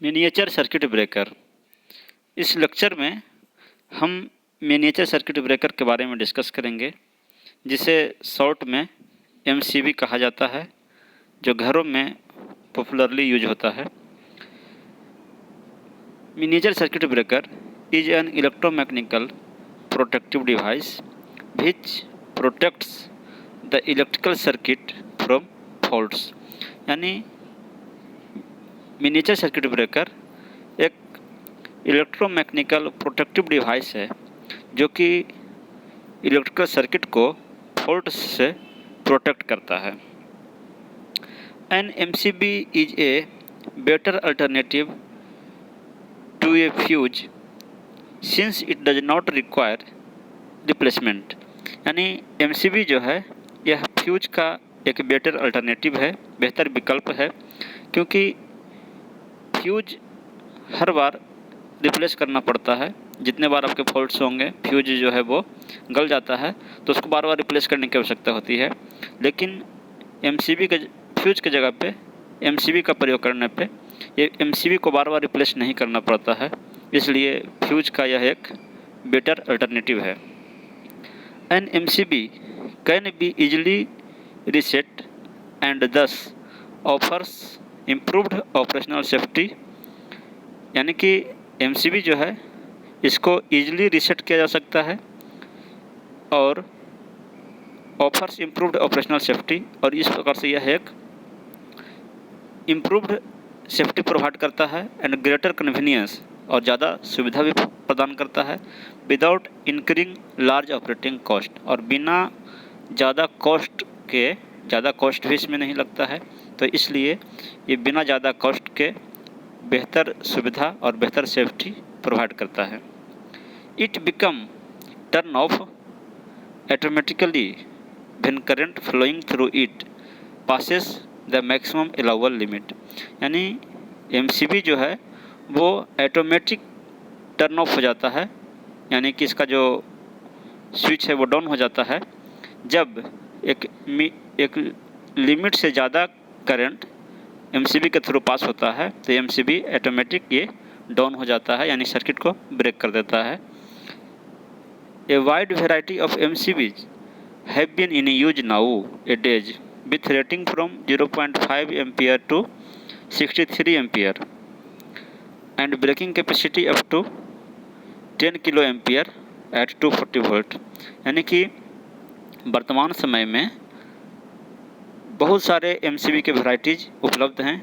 Miniature circuit breaker. इस lecture में हम मिनिएचर सर्किट ब्रेकर के बारे में डिस्कस करेंगे, जिसे शॉर्ट में एमसीबी कहा जाता है, जो घरों में पॉपुलरली यूज होता है। Miniature circuit breaker is an electromechanical protective device which protects the electrical circuit from faults। यानी मिनिएचर सर्किट ब्रेकर एक इलेक्ट्रोमैकेनिकल प्रोटेक्टिव डिवाइस है जो कि इलेक्ट्रिकल सर्किट को फॉल्ट से प्रोटेक्ट करता है। An MCB is a better alternative to a fuse since it does not require replacement. यानी एमसीबी जो है यह फ्यूज का एक बेटर अल्टरनेटिव है, बेहतर विकल्प है, क्योंकि फ्यूज हर बार रिप्लेस करना पड़ता है। जितने बार आपके फॉल्ट्स होंगे फ्यूज जो है वो गल जाता है, तो उसको बार बार रिप्लेस करने की आवश्यकता होती है। लेकिन एमसीबी के फ्यूज के जगह पे एमसीबी का प्रयोग करने पे ये एमसीबी को बार बार रिप्लेस नहीं करना पड़ता है, इसलिए फ्यूज का यह एक बेटर अल्टरनेटिव है। An MCB can be easily reset and thus offers improved operational safety। यानी कि MCB जो है इसको ईजिली रीसेट किया जा सकता है और ऑफर्स इम्प्रूव्ड ऑपरेशनल सेफ्टी, और इस प्रकार से यह एक इम्प्रूव्ड सेफ्टी प्रोवाइड करता है एंड ग्रेटर कन्वीनियंस, और ज़्यादा सुविधा भी प्रदान करता है without incurring large operating cost, और बिना ज़्यादा कॉस्ट भी इसमें नहीं लगता है। तो इसलिए ये बिना ज़्यादा कॉस्ट के बेहतर सुविधा और बेहतर सेफ्टी प्रोवाइड करता है। It become turn off automatically when current flowing through it passes the maximum allowable limit. यानी एमसीबी जो है वो ऑटोमेटिक टर्न ऑफ हो जाता है, यानी कि इसका जो स्विच है वो डाउन हो जाता है जब एक लिमिट से ज़्यादा करंट एमसीबी के थ्रू पास होता है, तो एमसीबी ऑटोमेटिक ये डाउन हो जाता है, यानी सर्किट को ब्रेक कर देता है। A wide variety of MCBs have been in use nowadays with rating from 0.5 ampere to 63 ampere and breaking capacity up to 10 kilo ampere at 240 volt. यानी कि वर्तमान समय में बहुत सारे एमसीबी के वैराइटीज़ उपलब्ध हैं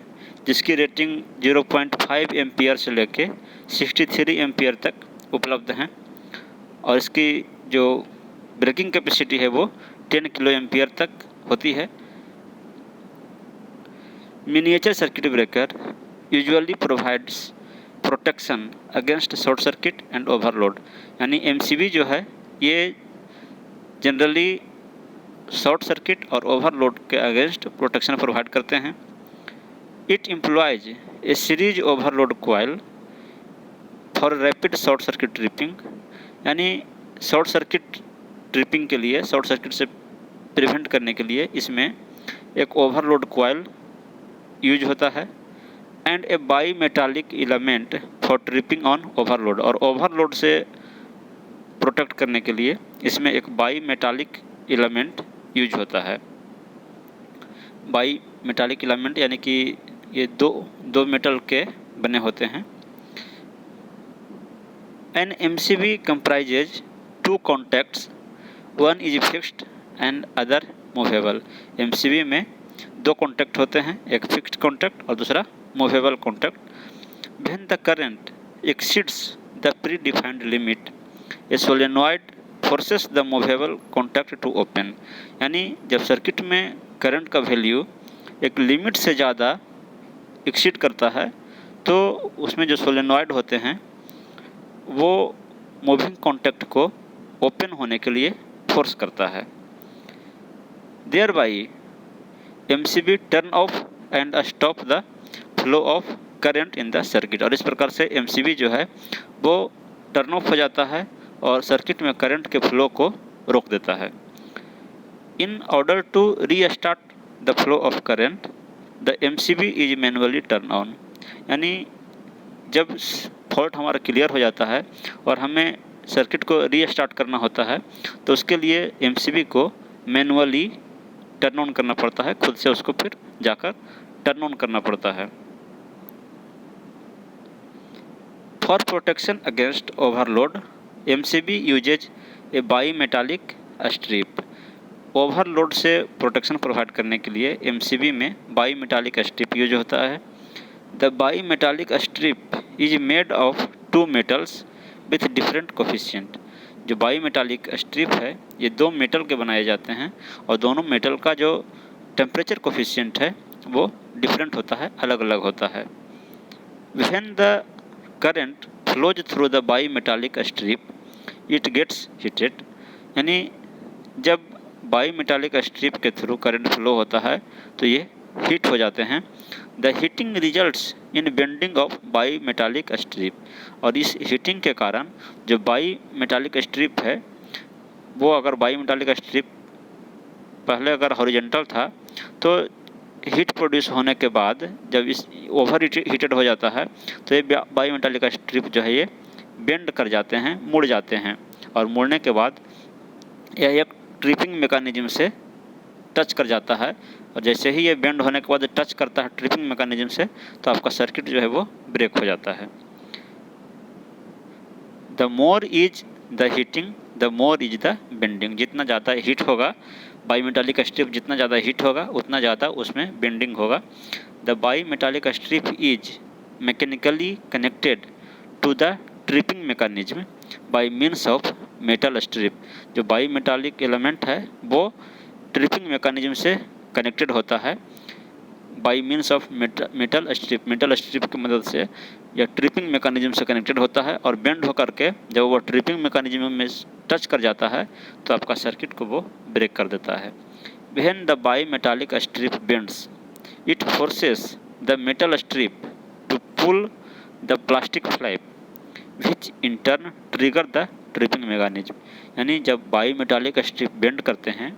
जिसकी रेटिंग 0.5 एम्पियर से लेके 63 एम्पियर तक उपलब्ध हैं, और इसकी जो ब्रेकिंग कैपेसिटी है वो 10 किलो एम्पियर तक होती है। Miniature circuit breaker usually provides protection against short circuit and overload. यानी एमसीबी जो है ये जनरली शॉर्ट सर्किट और ओवरलोड के अगेंस्ट प्रोटेक्शन प्रोवाइड करते हैं। It employees A series overload coil for rapid short circuit tripping. यानी शॉर्ट सर्किट ट्रिपिंग के लिए, शॉर्ट सर्किट से प्रिवेंट करने के लिए इसमें एक ओवरलोड कॉइल यूज होता है and A by metallic element for tripping on overload. और ओवरलोड से प्रोटेक्ट करने के लिए इसमें एक बाई मेटालिक इलेमेंट यूज होता है। बाई मेटालिक इलेमेंट यानी कि ये दो मेटल के बने होते हैं। An MCB comprises 2 contacts, one is fixed and other movable. MCB में 2 कॉन्टैक्ट होते हैं, एक फिक्स्ड कॉन्टैक्ट और दूसरा movable contact. When the current exceeds the pre defined limit a solenoid forces the movable contact to open. यानी जब circuit में current का वैल्यू एक लिमिट से ज़्यादा एक्सीड करता है, तो उसमें जो सोलेनॉइड होते हैं वो मूविंग कॉन्टैक्ट को ओपन होने के लिए फोर्स करता है। Thereby MCB turn off and stop the flow of current in the circuit. और इस प्रकार से एमसीबी जो है वो टर्न ऑफ हो जाता है और सर्किट में करंट के फ्लो को रोक देता है। In order to restart the flow of current the MCB is manually turn on. यानी जब फॉल्ट हमारा क्लियर हो जाता है और हमें सर्किट को रीस्टार्ट करना होता है, तो उसके लिए एमसीबी को मैनुअली टर्न ऑन करना पड़ता है, खुद से उसको फिर जाकर टर्न ऑन करना पड़ता है। For protection against overload, MCB uses a bimetallic strip. Overload से प्रोटेक्शन प्रोवाइड करने के लिए एमसीबी में बाईमेटालिक स्ट्रिप यूज होता है। The bimetallic strip is made of two metals with different coefficient. जो बाईमेटालिक स्ट्रिप है ये दो मेटल के बनाए जाते हैं और दोनों मेटल का जो टेम्परेचर कोफिशिएंट है वो डिफरेंट होता है, अलग अलग होता है। When the current flows through the bimetallic strip it gets heated. यानी जब बाईमेटालिक स्ट्रिप के थ्रू करंट फ्लो होता है तो ये हीट हो जाते हैं। The heating results in bending of bimetallic strip. और इस हीटिंग के कारण जो बाईमेटालिक स्ट्रिप है वो, अगर बाईमेटालिक स्ट्रिप पहले अगर हॉरिजॉन्टल था तो हीट प्रोड्यूस होने के बाद जब इस ओवर हीटेड हो जाता है तो ये बाईमेटालिक स्ट्रिप जो है ये बेंड कर जाते हैं, मुड़ जाते हैं, और मुड़ने के बाद यह एक ट्रिपिंग मैकेनिज्म से टच कर जाता है। और जैसे ही ये बेंड होने के बाद टच करता है ट्रिपिंग मैकेनिज्म से, तो आपका सर्किट जो है वो ब्रेक हो जाता है। The more is the heating the more is the bending. जितना ज़्यादा हीट होगा बाईमेटालिक स्ट्रिप, जितना ज़्यादा हीट होगा उतना ज़्यादा उसमें बेंडिंग होगा। The bimetallic strip is mechanically connected to the tripping mechanism by means of metal strip. जो बाईमेटालिक एलिमेंट है वो ट्रिपिंग मैकेनिज्म से कनेक्टेड होता है by means of metal strip. Metal strip की मदद से यह ट्रिपिंग मैकेनिज्म से कनेक्टेड होता है और बेंड होकर के जब वो ट्रिपिंग मैकेनिज्म में टच कर जाता है तो आपका सर्किट को वो ब्रेक कर देता है। When the bimetallic strip bends it forces the metal strip to pull the plastic flap which in turn trigger the tripping mechanism. यानी जब बाईमेटालिक स्ट्रिप बेंड करते हैं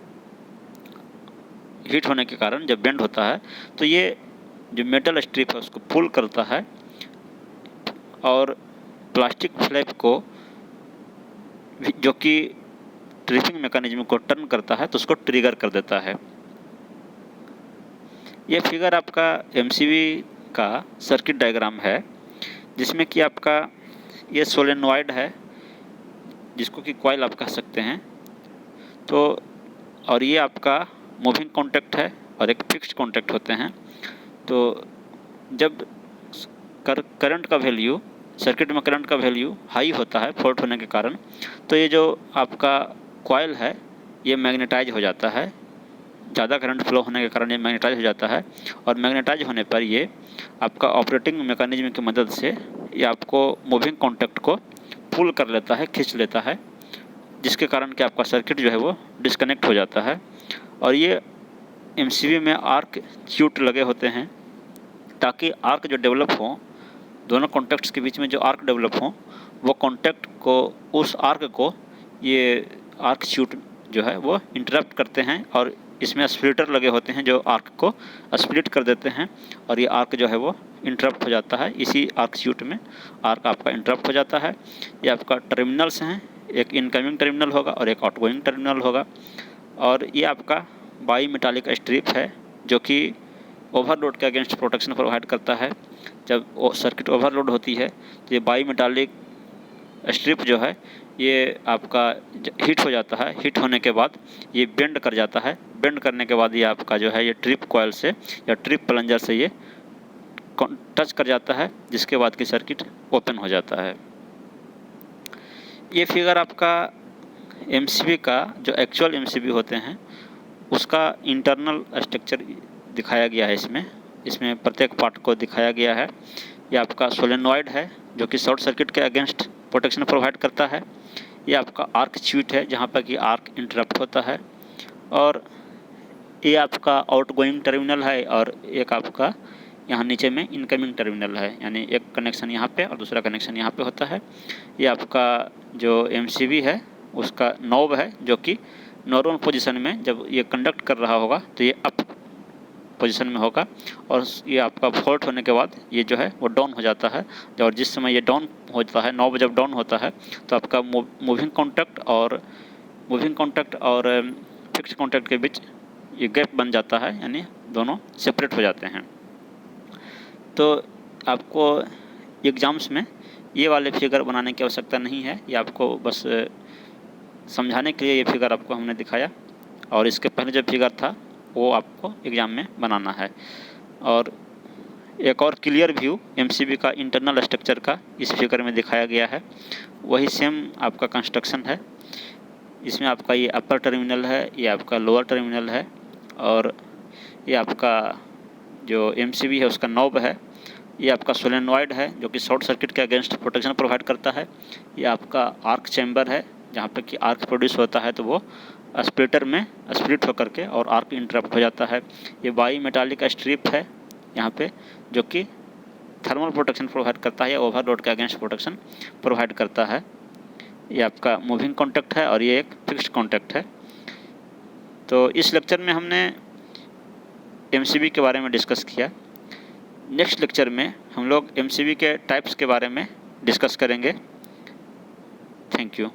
हीट होने के कारण, जब बेंड होता है तो ये जो मेटल स्ट्रिप है उसको पुल करता है और प्लास्टिक फ्लैप को, जो कि ट्रिपिंग मैकेनिज्म को टर्न करता है, तो उसको ट्रिगर कर देता है। ये फिगर आपका एमसीबी का सर्किट डायग्राम है जिसमें कि आपका ये सोलेनॉइड है जिसको कि कॉइल आप कह सकते हैं, तो और ये आपका मूविंग कॉन्टैक्ट है और एक फिक्स्ड कॉन्टैक्ट होते हैं। तो जब करंट का वैल्यू, सर्किट में करंट का वैल्यू हाई होता है फॉल्ट होने के कारण, तो ये जो आपका कॉइल है ये मैग्नेटाइज हो जाता है। ज़्यादा करंट फ्लो होने के कारण ये मैग्नेटाइज हो जाता है और मैग्नेटाइज होने पर ये आपका ऑपरेटिंग मैकेनिज्म की मदद से ये आपको मूविंग कॉन्टैक्ट को पुल कर लेता है, खींच लेता है, जिसके कारण कि आपका सर्किट जो है वो डिस्कनेक्ट हो जाता है। और ये एमसीबी में आर्क च्यूट लगे होते हैं ताकि आर्क जो डेवलप हो, दोनों कॉन्टैक्ट्स के बीच में जो आर्क डेवलप हो, वो कॉन्टैक्ट को, उस आर्क को ये आर्क च्यूट जो है वो इंटरप्ट करते हैं और इसमें स्प्लिटर लगे होते हैं जो आर्क को स्प्लिट कर देते हैं और ये आर्क जो है वो इंटरप्ट हो जाता है। इसी आर्क च्यूट में आर्क आपका इंटरप्ट हो जाता है। ये आपका टर्मिनल्स हैं, एक इनकमिंग टर्मिनल होगा और एक आउटगोइंग टर्मिनल होगा। और ये आपका बाईमेटालिक स्ट्रिप है जो कि ओवरलोड के अगेंस्ट प्रोटेक्शन प्रोवाइड करता है। जब सर्किट ओवरलोड होती है तो ये बाईमेटालिक स्ट्रिप जो है ये आपका हीट हो जाता है। हीट होने के बाद ये बेंड कर जाता है। बेंड करने के बाद ये आपका जो है ये ट्रिप कॉइल से या ट्रिप प्लंजर से ये टच कर जाता है, जिसके बाद की सर्किट ओपन हो जाता है। ये फिगर आपका एमसीबी का जो एक्चुअल एमसीबी होते हैं उसका इंटरनल स्ट्रक्चर दिखाया गया है। इसमें प्रत्येक पार्ट को दिखाया गया है। ये आपका सोलेनॉइड है जो कि शॉर्ट सर्किट के अगेंस्ट प्रोटेक्शन प्रोवाइड करता है। ये आपका आर्क च्यूट है जहाँ पर कि आर्क इंटरप्ट होता है। और ये आपका आउटगोइंग टर्मिनल है और एक आपका यहाँ नीचे में इनकमिंग टर्मिनल है, यानी एक कनेक्शन यहाँ पे और दूसरा कनेक्शन यहाँ पे होता है। ये आपका जो एमसीबी है उसका नॉब है जो कि नॉर्मल पोजीशन में जब ये कंडक्ट कर रहा होगा तो ये अप पोजीशन में होगा और ये आपका फॉल्ट होने के बाद ये जो है वो डाउन हो जाता है। और जिस समय ये डाउन होता है 9 बजे जब डाउन होता है तो आपका मूविंग कॉन्टैक्ट और फिक्स्ड कॉन्टैक्ट के बीच ये गैप बन जाता है, यानी दोनों सेपरेट हो जाते हैं। तो आपको एग्ज़ाम्स में ये वाले फिगर बनाने की आवश्यकता नहीं है, ये आपको बस समझाने के लिए ये फिगर आपको हमने दिखाया। और इसके पहले जो फिगर था वो आपको एग्ज़ाम में बनाना है। और एक और क्लियर व्यू एमसीबी का इंटरनल स्ट्रक्चर का इस फिगर में दिखाया गया है। वही सेम आपका कंस्ट्रक्शन है। इसमें आपका ये अपर टर्मिनल है, ये आपका लोअर टर्मिनल है और ये आपका जो एमसीबी है उसका नॉब है। ये आपका सोलेनॉइड है जो कि शॉर्ट सर्किट के अगेंस्ट प्रोटेक्शन प्रोवाइड करता है। ये आपका आर्क चैम्बर है जहाँ पे कि आर्क प्रोड्यूस होता है तो वो स्प्लिटर में स्प्लिट होकर के और आर्क इंटरप्ट हो जाता है। ये बाई मेटालिक स्ट्रिप है यहाँ पे जो कि थर्मल प्रोटेक्शन प्रोवाइड करता है या ओवरलोड के अगेंस्ट प्रोटेक्शन प्रोवाइड करता है। ये आपका मूविंग कॉन्टैक्ट है और ये एक फिक्स्ड कॉन्टैक्ट है। तो इस लेक्चर में हमने एमसीबी के बारे में डिस्कस किया। नेक्स्ट लेक्चर में हम लोग एमसीबी के टाइप्स के बारे में डिस्कस करेंगे। Thank you.